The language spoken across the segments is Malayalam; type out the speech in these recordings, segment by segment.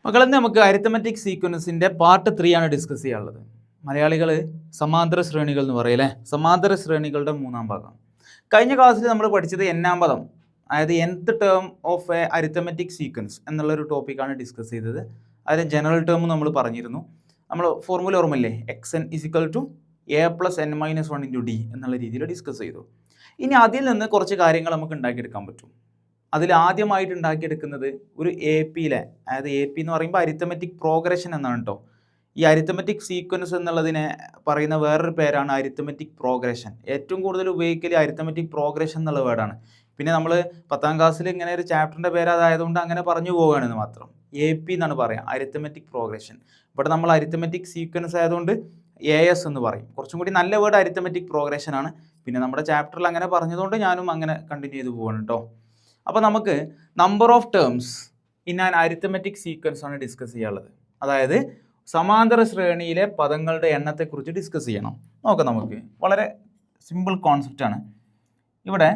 മക്കളെന്ന് നമുക്ക് അരിത്തമെറ്റിക് സീക്വൻസിൻ്റെ പാർട്ട് 3 ആണ് ഡിസ്കസ് ചെയ്യാനുള്ളത്. മലയാളികൾ സമാന്തര ശ്രേണികൾ എന്ന് പറയല്ലേ, സമാന്തര ശ്രേണികളുടെ 3-ാം ഭാഗം. കഴിഞ്ഞ ക്ലാസ്സിൽ നമ്മൾ പഠിച്ചത് n-ാം പദം, അതായത് nth term of A arithmetic sequence എന്നുള്ളൊരു ടോപ്പിക്കാണ് ഡിസ്കസ് ചെയ്തത്. അതിന് ജനറൽ ടേം നമ്മൾ പറഞ്ഞിരുന്നു. നമ്മൾ ഫോർമുല ഓർമ്മയില്ലേ, xn = a + n-1 × d എന്നുള്ള രീതിയിൽ ഡിസ്കസ് ചെയ്തു. ഇനി അതിൽ നിന്ന് കുറച്ച് കാര്യങ്ങൾ നമുക്ക് ഉണ്ടാക്കിയെടുക്കാൻ പറ്റും. അതിൽ ആദ്യമായിട്ട് ഉണ്ടാക്കിയെടുക്കുന്നത് ഒരു എ പിയിലെ, അതായത് എ പി എന്ന് പറയുമ്പോൾ അരിത്തമെറ്റിക് പ്രോഗ്രഷൻ എന്നാണ് കേട്ടോ. ഈ അരിത്തമെറ്റിക് സീക്വൻസ് എന്നുള്ളതിനെ പറയുന്ന വേറൊരു പേരാണ് അരിത്തമെറ്റിക് പ്രോഗ്രഷൻ. ഏറ്റവും കൂടുതൽ ഉപയോഗിക്കൽ അരിത്തമെറ്റിക് പ്രോഗ്രഷൻ എന്നുള്ള വേർഡാണ്. പിന്നെ നമ്മൾ 10-ാം ക്ലാസ്സിൽ ഇങ്ങനെ ഒരു ചാപ്റ്ററിൻ്റെ പേര് അതായതുകൊണ്ട് അങ്ങനെ പറഞ്ഞു പോവുകയാണെന്ന് മാത്രം. എ പി എന്നാണ് പറയുക, അരിത്തമെറ്റിക് പ്രോഗ്രഷൻ. ഇവിടെ നമ്മൾ അരിത്തമെറ്റിക് സീക്വൻസ് ആയതുകൊണ്ട് AS എന്ന് പറയും. കുറച്ചും കൂടി നല്ല വേർഡ് അരിത്തമെറ്റിക് പ്രോഗ്രഷൻ ആണ്. പിന്നെ നമ്മുടെ ചാപ്റ്ററിൽ അങ്ങനെ പറഞ്ഞതുകൊണ്ട് ഞാനും അങ്ങനെ കണ്ടിന്യൂ ചെയ്ത് പോവാണ് കേട്ടോ. അപ്പോൾ നമുക്ക് number of terms in an arithmetic sequence ആണ് ഡിസ്കസ് ചെയ്യാനുള്ളത്. അതായത് സമാന്തര ശ്രേണിയിലെ പദങ്ങളുടെ എണ്ണത്തെക്കുറിച്ച് ഡിസ്കസ് ചെയ്യണം. നോക്കാം, നമുക്ക് വളരെ സിമ്പിൾ കോൺസെപ്റ്റ് ആണ്. ഇവിടെ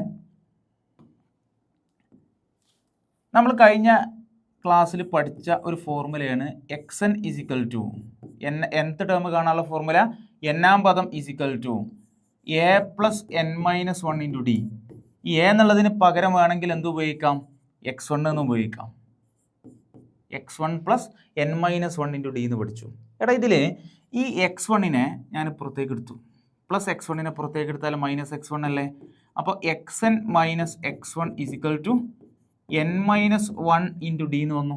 നമ്മൾ കഴിഞ്ഞ ക്ലാസ്സിൽ പഠിച്ച ഒരു ഫോർമുലയാണ് xn = nth ടേം കാണാനുള്ള ഫോർമുല n-ാം പദം = a + n-1 × d. ഈ എ എന്നുള്ളതിന് പകരം വേണമെങ്കിൽ എന്ത് ഉപയോഗിക്കാം, x1 എന്ന് ഉപയോഗിക്കാം. x1 + n-1 × d എന്ന് പഠിച്ചു. എടാ ഇതിൽ ഈ x1-നെ ഞാൻ പുറത്തേക്ക് എടുത്തു, പ്ലസ് x1-നെ പുറത്തേക്ക് എടുത്താൽ -x1 അല്ലേ. അപ്പോൾ xn - x1 = n-1 × d എന്ന് വന്നു.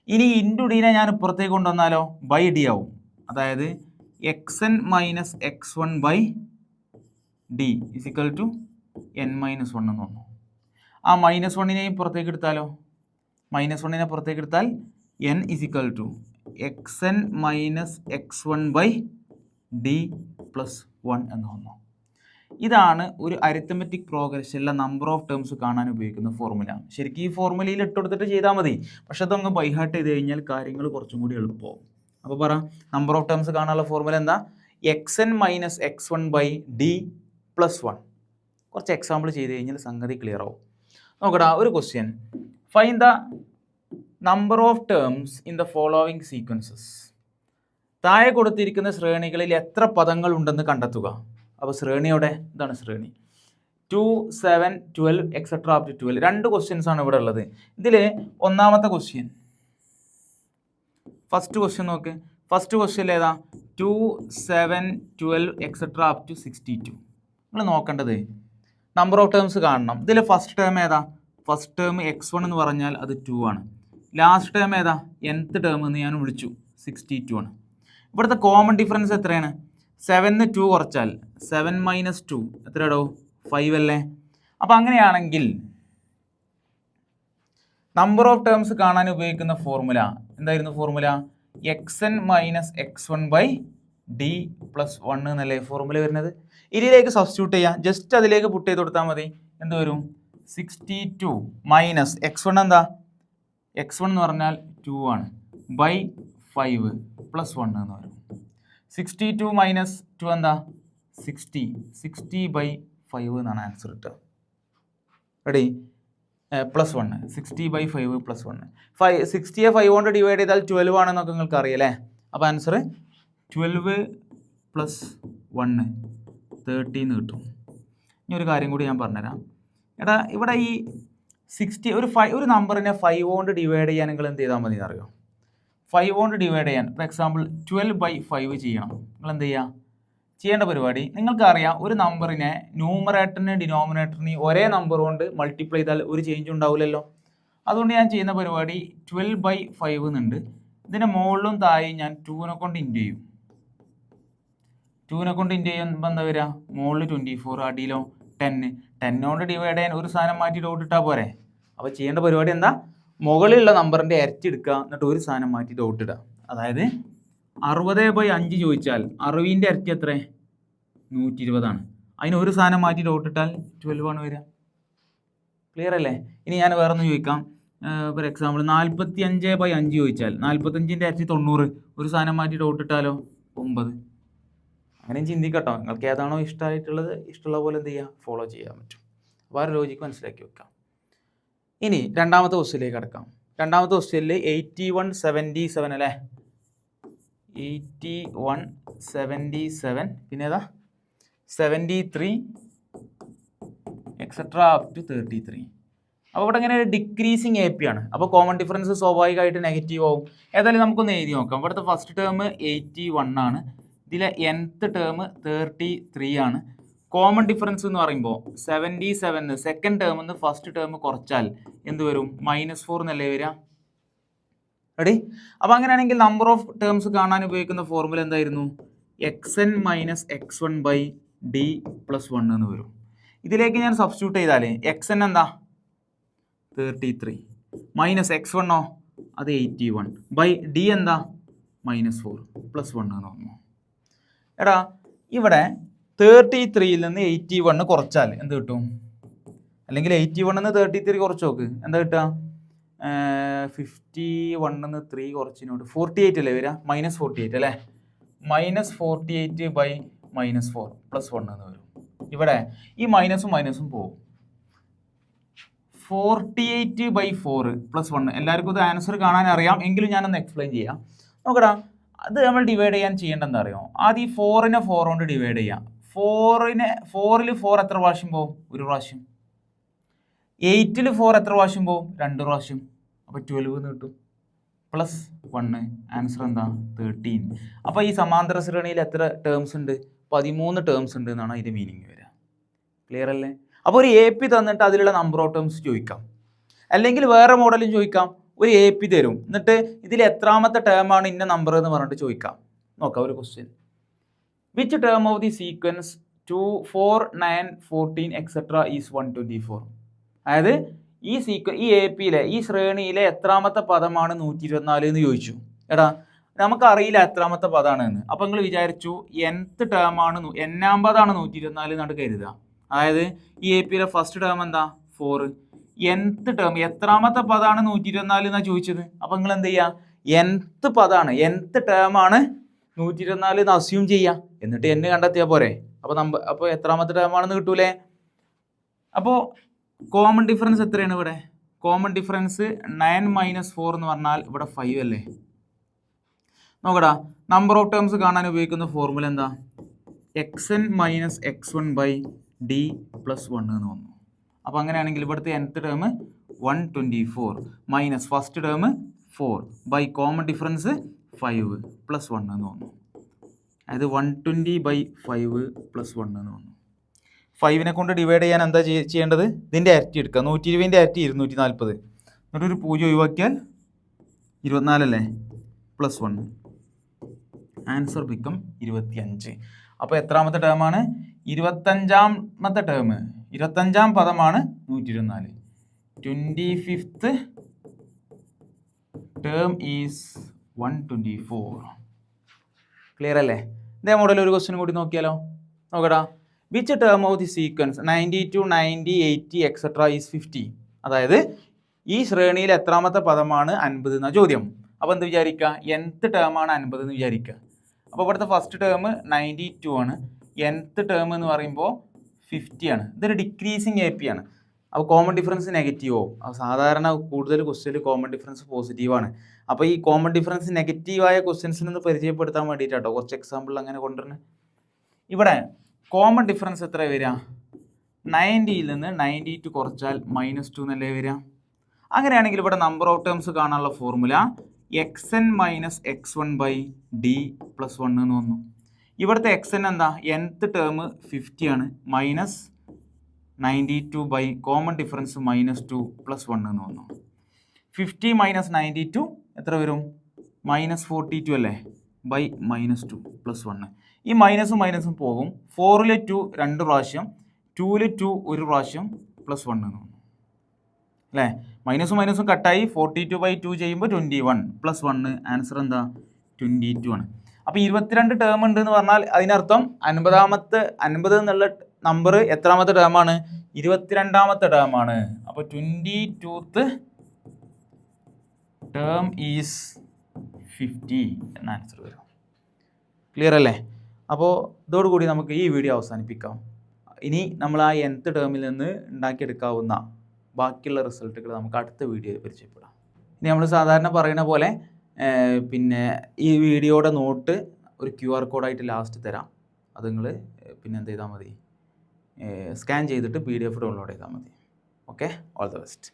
ഇനി ഇൻറ്റു ഡീനെ ഞാൻ പുറത്തേക്ക് കൊണ്ടുവന്നാലോ ബൈ ഡി ആവും. അതായത് xn - x1/d = n-1 എന്ന് വന്നു. ആ -1-നെയും പുറത്തേക്ക് എടുത്താലോ, -1-നെ പുറത്തേക്ക് എടുത്താൽ n = xn - x1/d + 1 എന്ന് വന്നു. ഇതാണ് ഒരു അരിത്തമെറ്റിക് പ്രോഗ്രഷനിലെ നമ്പർ ഓഫ് ടേംസ് കാണാൻ ഉപയോഗിക്കുന്ന ഫോർമുല. ശരിക്കും ഈ ഫോർമുലയിൽ ഇട്ടുകൊടുത്തിട്ട് ചെയ്താൽ മതി, പക്ഷെ അതൊന്ന് ബൈഹാർട്ട് ചെയ്ത് കഴിഞ്ഞാൽ കാര്യങ്ങൾ കുറച്ചും കൂടി എളുപ്പമാവും. അപ്പോൾ പറ, നമ്പർ ഓഫ് ടേംസ് കാണാനുള്ള ഫോർമുല എന്താ, xn - x1/d + 1. കുറച്ച് എക്സാമ്പിൾ ചെയ്ത് കഴിഞ്ഞാൽ സംഗതി ക്ലിയർ ആവും. നോക്കടാ, ഒരു question, find the number of terms in the following sequences. താഴെ കൊടുത്തിരിക്കുന്ന ശ്രേണികളിൽ എത്ര പദങ്ങൾ ഉണ്ടെന്ന് കണ്ടെത്തുക. അപ്പോൾ ശ്രേണിയോടെ ഇതാണ് ശ്രേണി, 2, 7, 12 etc. up to 12. 2 ക്വസ്റ്റ്യൻസ് ആണ് ഇവിടെ ഉള്ളത്. ഇതിൽ ഒന്നാമത്തെ ക്വസ്റ്റ്യൻ, ഫസ്റ്റ് ക്വസ്റ്റ്യൻ നോക്ക്. ഫസ്റ്റ് ക്വസ്റ്റ്യൻ ഏതാ, 2, 7, 12 etc. up to 62. നിങ്ങൾ നോക്കേണ്ടത് നമ്പർ ഓഫ് ടേംസ് കാണണം. ഇതിൽ ഫസ്റ്റ് ടേം ഏതാ, ഫസ്റ്റ് ടേം x1 എന്ന് പറഞ്ഞാൽ അത് 2 ആണ്. ലാസ്റ്റ് ടേം ഏതാ, nth ടേം എന്ന് ഞാൻ വിളിച്ചു, 62 ആണ്. ഇവിടുത്തെ കോമൺ ഡിഫറൻസ് എത്രയാണ്, 7-ന് 2 കുറച്ചാൽ 7 - 2 എത്രയാടോ, 5 അല്ലേ. അപ്പം അങ്ങനെയാണെങ്കിൽ നമ്പർ ഓഫ് ടേംസ് കാണാൻ ഉപയോഗിക്കുന്ന ഫോർമുല എന്തായിരുന്നു, ഫോർമുല xn - x1/d + 1 എന്നല്ലേ ഫോർമുല വരുന്നത്. ഇതിലേക്ക് സബ്സ്റ്റിറ്റ്യൂട്ട് ചെയ്യാം, ജസ്റ്റ് അതിലേക്ക് പുട്ട് ചെയ്ത് കൊടുത്താൽ മതി. എന്ത് വരും, 62 മൈനസ് x1 എന്താ, x1 എന്ന് പറഞ്ഞാൽ 2 ആണ്, ബൈ 5 + 1 എന്ന് വരും. 62 - 2 എന്താ, 60, 60/5 എന്നാണ് ആൻസർ കിട്ടുക. റെഡി, +1, 60/5 + 1. 60യെ 5 കൊണ്ട് ഡിവൈഡ് ചെയ്താൽ 12 ആണെന്നൊക്കെ നിങ്ങൾക്ക് അറിയാം. അപ്പോൾ ആൻസർ 12 + 1 13 കിട്ടും. ഇനി ഒരു കാര്യം കൂടി ഞാൻ പറഞ്ഞുതരാം. എടാ ഇവിടെ ഈ 60 ഒരു നമ്പറിനെ 5 കൊണ്ട് ഡിവൈഡ് ചെയ്യാൻ നിങ്ങൾ എന്ത് ചെയ്താൽ മതി എന്നറിയോ, 5 കൊണ്ട് ഡിവൈഡ് ചെയ്യാൻ ഫോർ എക്സാമ്പിൾ 12/5 ചെയ്യണം. നിങ്ങൾ എന്ത് ചെയ്യുക, ചെയ്യേണ്ട പരിപാടി നിങ്ങൾക്കറിയാം, ഒരു നമ്പറിനെ ന്യൂമറേറ്ററിനെയും ഡിനോമിനേറ്ററിനെയും ഒരേ നമ്പർ കൊണ്ട് മൾട്ടിപ്ലൈ ചെയ്താൽ ഒരു ചേഞ്ച് ഉണ്ടാവില്ലല്ലോ. അതുകൊണ്ട് ഞാൻ ചെയ്യുന്ന പരിപാടി 12/5 എന്നുണ്ട്, ഇതിൻ്റെ മുകളിലും താഴെയും ഞാൻ 2-നെ കൊണ്ട് ഇൻറ്റു ചെയ്യും. 2-നെ കൊണ്ട് ഇൻറ്റു ചെയ്യുമ്പോൾ എന്താ വരിക, മുകളിൽ 24, അടിയിലോ 10. 10 കൊണ്ട് ഡിവൈഡ് ചെയ്യാൻ ഒരു സാധനം മാറ്റി ഡോട്ട് ഇട്ടാൽ പോരെ. അപ്പോൾ ചെയ്യേണ്ട പരിപാടി എന്താ, മുകളിലുള്ള നമ്പറിൻ്റെ ഇരട്ടി എടുക്കുക, എന്നിട്ട് ഒരു സാധനം മാറ്റി ഡോട്ട് ഇടുക. അതായത് 60/5 ചോദിച്ചാൽ 60ൻ്റെ ഇരട്ടി എത്ര, 120 ആണ്. അതിന് ഒരു സാധനം മാറ്റി ഡോട്ട് ഇട്ടാൽ 12 ആണ് വരിക. ക്ലിയർ അല്ലേ. ഇനി ഞാൻ വേറെ ഒന്ന് ചോദിക്കാം, ഫോർ എക്സാമ്പിൾ 45/5 ചോദിച്ചാൽ 45ൻ്റെ ഇരട്ടി 90, ഒരു സാധനം മാറ്റി ഡോട്ട് ഇട്ടാലോ 9. അങ്ങനെയും ചിന്തിക്കട്ടോ, നിങ്ങൾക്ക് ഏതാണോ ഇഷ്ടമായിട്ടുള്ളത് ഇഷ്ടമുള്ള പോലെ എന്ത് ചെയ്യുക, ഫോളോ ചെയ്യാൻ പറ്റും. അപ്പോൾ ആ ലോജിക്ക് മനസ്സിലാക്കി വെക്കാം. ഇനി രണ്ടാമത്തെ ക്വസ്റ്റ്യനിലേക്ക് കടക്കാം. രണ്ടാമത്തെ ക്വസ്റ്റ്യനിൽ 8177 അല്ലേ, 8177 പിന്നെ ഏതാ 73 എക്സെട്ര അപ് ടു 33. അപ്പോൾ ഇവിടെ ഇങ്ങനെ ഡിക്രീസിങ് എ പി ആണ്. അപ്പോൾ കോമൺ ഡിഫറൻസ് സ്വാഭാവികമായിട്ട് നെഗറ്റീവ് ആവും. ഏതായാലും നമുക്കൊന്ന് എഴുതി നോക്കാം. ഇവിടുത്തെ ഫസ്റ്റ് ടേം 81 ആണ്, ഇതിലെ nth ടേം 33 ആണ്. കോമൺ ഡിഫറൻസ് എന്ന് പറയുമ്പോൾ 77 സെക്കൻഡ് ടേം നിന്ന് ഫസ്റ്റ് ടേം കുറച്ചാൽ എന്ത് വരും? -4 എന്നല്ലേ വരിക. റെഡി? അപ്പോൾ അങ്ങനെയാണെങ്കിൽ നമ്പർ ഓഫ് ടേംസ് കാണാൻ ഉപയോഗിക്കുന്ന ഫോർമുല എന്തായിരുന്നു? xn minus x1 by D plus 1 എന്ന് വരും. ഇതിലേക്ക് ഞാൻ സബ്സ്റ്റിറ്റ്യൂട്ട് ചെയ്താൽ xn എന്താ 33 മൈനസ് x1 അത് 81 ബൈ ഡി എന്താ -4 പ്ലസ് 1 എന്ന് പറഞ്ഞു. എടാ ഇവിടെ 33യിൽ നിന്ന് 81 കുറച്ചാൽ എന്ത് കിട്ടും? അല്ലെങ്കിൽ 81 നിന്ന് 33 കുറച്ച് നോക്ക്, എന്താ കിട്ടുക? 51 നിന്ന് 3 കുറച്ചിനോട്ട് 48 അല്ലേ വരിക? -48 അല്ലേ? -48 ബൈ -4 പ്ലസ് 1 എന്ന് വരും. ഇവിടെ ഈ മൈനസും മൈനസും പോകും. 48 ബൈ 4 പ്ലസ് 1. എല്ലാവർക്കും ഇത് ആൻസർ കാണാൻ അറിയാം, എങ്കിലും ഞാനൊന്ന് എക്സ്പ്ലെയിൻ ചെയ്യാം. നോക്കടാ, അത് നമ്മൾ ഡിവൈഡ് ചെയ്യാൻ ചെയ്യേണ്ടത് എന്താ അറിയാമോ? ആദ്യം ഈ 4നെ 4 കൊണ്ട് ഡിവൈഡ് ചെയ്യാം. 4ൽ 4 എത്ര പ്രാവശ്യം പോകും? ഒരു പ്രാവശ്യം. 8ൽ 4 എത്ര പ്രാവശ്യം പോകും? 2 പ്രാവശ്യം. അപ്പോൾ 12 എന്ന് കിട്ടും. പ്ലസ് 1 ആൻസർ എന്താ? 13. അപ്പോൾ ഈ സമാന്തര ശ്രേണിയിൽ എത്ര ടേംസ് ഉണ്ട്? 13 ടേംസ് ഉണ്ട് എന്നാണ് അതിൻ്റെ മീനിങ് വരിക. ക്ലിയർ അല്ലേ? അപ്പോൾ ഒരു എ പി തന്നിട്ട് അതിലുള്ള നമ്പർ ഓഫ് ടേംസ് ചോദിക്കാം, അല്ലെങ്കിൽ വേറെ മോഡലും ചോദിക്കാം. ഒരു എ പി തരും, എന്നിട്ട് ഇതിൽ എത്രാമത്തെ ടേമാണ് ഇന്ന നമ്പർ എന്ന് പറഞ്ഞിട്ട് ചോദിക്കാം. നോക്കാം ഒരു question. Which term of the sequence 2, 4, 9, 14 etcetera is 124? അതായത് ഈ എ പിയിലെ ഈ ശ്രേണിയിലെ എത്രാമത്തെ പദമാണ് 124 എന്ന് ചോദിച്ചു. എടാ നമുക്കറിയില്ല എത്രാമത്തെ പദമാണ് എന്ന്. അപ്പോൾ നിങ്ങൾ വിചാരിച്ചു nth ടേമാണ് n-ാമതാണ് 124 എന്നാണ് കരുതുക. അതായത് ഈ എ പിയിലെ ഫസ്റ്റ് ടേം എന്താ? 4. nth ടേം എത്രാമത്തെ പദമാണ് 124 എന്നാണ് ചോദിച്ചത്. അപ്പോൾ നിങ്ങൾ എന്ത് ചെയ്യുക? nth പദമാണ്, nth ടേമാണ് 124 എന്ന് അസ്യൂം ചെയ്യുക, എന്നിട്ട് n കണ്ടെത്തിയാൽ പോരെ. അപ്പോൾ എത്രാമത്തെ ടേമാണെന്ന് കിട്ടൂലേ? അപ്പോൾ കോമൺ ഡിഫറൻസ് എത്രയാണ് ഇവിടെ? കോമൺ ഡിഫറൻസ് 9 - 4 എന്ന് പറഞ്ഞാൽ ഇവിടെ 5 അല്ലേ? നോക്കടാ, നമ്പർ ഓഫ് ടേംസ് കാണാൻ ഉപയോഗിക്കുന്ന ഫോർമുല എന്താ? xn minus x1 by D plus 1 എന്ന് വന്നു. അപ്പോൾ അങ്ങനെയാണെങ്കിൽ ഇവിടുത്തെ nth term 124 minus first term 4 by common difference 5 plus 1 എന്ന് വന്നു. അതായത് 120 ബൈ 5 പ്ലസ് 1 എന്ന് വന്നു. 5നെ കൊണ്ട് ഡിവൈഡ് ചെയ്യാൻ എന്താ ചെയ്യേണ്ടത്? ഇതിൻ്റെ ഇരട്ടി എടുക്കുക. 120ൻ്റെ ഇരട്ടി 240, എന്നിട്ട് ഒരു 0 ഒഴിവാക്കിയാൽ 24 അല്ലേ? Plus 1 answer become 25. അപ്പോൾ എത്രാമത്തെ ടേമാണ്? 25ാമത്തെ ടേം, 25ാം പദമാണ് 124. 25th term is 124. ക്ലിയർ അല്ലേ? ഇതേ മോഡൽ ഒരു ക്വസ്റ്റ്യൻ കൂടി നോക്കിയാലോ? നോക്കടാ, which term of the sequence 92, 90, 80 etcetera is 50? അതായത് ഈ ശ്രേണിയിൽ എത്രാമത്തെ പദമാണ് 50 എന്ന ചോദ്യം. അപ്പോൾ എന്ത് വിചാരിക്കുക? nth ടേമാണ് 50 എന്ന് വിചാരിക്കുക. അപ്പോൾ ഇവിടുത്തെ ഫസ്റ്റ് ടേം 92 ആണ്, nth ടേം എന്ന് പറയുമ്പോൾ 50 ആണ്. ഇതൊരു ഡിക്രീസിങ് എ പി ആണ്. അപ്പോൾ കോമൺ ഡിഫറൻസ് നെഗറ്റീവോ? അപ്പോൾ സാധാരണ കൂടുതൽ ക്വസ്റ്റ്യനിൽ കോമൺ ഡിഫറൻസ് പോസിറ്റീവാണ്. അപ്പോൾ ഈ കോമൺ ഡിഫറൻസ് നെഗറ്റീവായ ക്വസ്റ്റ്യൻസിൽ നിന്ന് പരിചയപ്പെടുത്താൻ വേണ്ടിയിട്ടാട്ടോ കുറച്ച് എക്സാമ്പിൾ അങ്ങനെ കൊണ്ടുവരുന്നത്. ഇവിടെ കോമൺ ഡിഫറൻസ് എത്ര വരിക? 90യിൽ നിന്ന് 92 കുറച്ചാൽ -2 എന്നല്ലേ വരിക? അങ്ങനെയാണെങ്കിൽ ഇവിടെ നമ്പർ ഓഫ് ടേംസ് കാണാനുള്ള formula xn minus x1 by D plus 1 എന്ന് വന്നു. ഇവിടുത്തെ xn എന്താ? nth ടേം 50 ആണ്, minus 92 by common difference -2 plus 1 എന്ന് വന്നു. 50 മൈനസ് 92 എത്ര വരും? -42 അല്ലേ? By -2 plus 1. ഈ മൈനസും മൈനസും പോകും. 4ൽ 2 2 പ്രാവശ്യം, 2ൽ 2 ഒരു പ്രാവശ്യം, പ്ലസ് 1 എന്ന് വന്നു അല്ലേ? മൈനസും മൈനസും കട്ടായി. 42/2 ചെയ്യുമ്പോൾ 21 പ്ലസ് 1 ആൻസർ എന്താ? 22 ആണ്. അപ്പോൾ 22 ടേം ഉണ്ട് എന്ന് പറഞ്ഞാൽ അതിനർത്ഥം 50 എന്നുള്ള നമ്പർ എത്രാമത്തെ ടേമാണ്? 22ാമത്തെ ടേമാണ്. അപ്പോൾ 22th ടേം ഈസ് 50 എന്ന ആൻസർ വരും. ക്ലിയർ അല്ലേ? അപ്പോൾ ഇതോടുകൂടി നമുക്ക് ഈ വീഡിയോ അവസാനിപ്പിക്കാം. ഇനി നമ്മൾ ആ nth ടേമിൽ നിന്ന് ഉണ്ടാക്കിയെടുക്കാവുന്ന ബാക്കിയുള്ള റിസൾട്ടുകൾ നമുക്ക് അടുത്ത വീഡിയോയിൽ പരിചയപ്പെടാം. ഇനി നമ്മൾ സാധാരണ പറയുന്ന പോലെ പിന്നെ ഈ വീഡിയോയുടെ നോട്ട് ഒരു QR കോഡായിട്ട് ലാസ്റ്റ് തരാം. അത് നിങ്ങൾ പിന്നെ എന്ത് ചെയ്താൽ മതി, സ്കാൻ ചെയ്തിട്ട് PDF ഡൗൺലോഡ് ചെയ്താൽ മതി. Okay, all the best.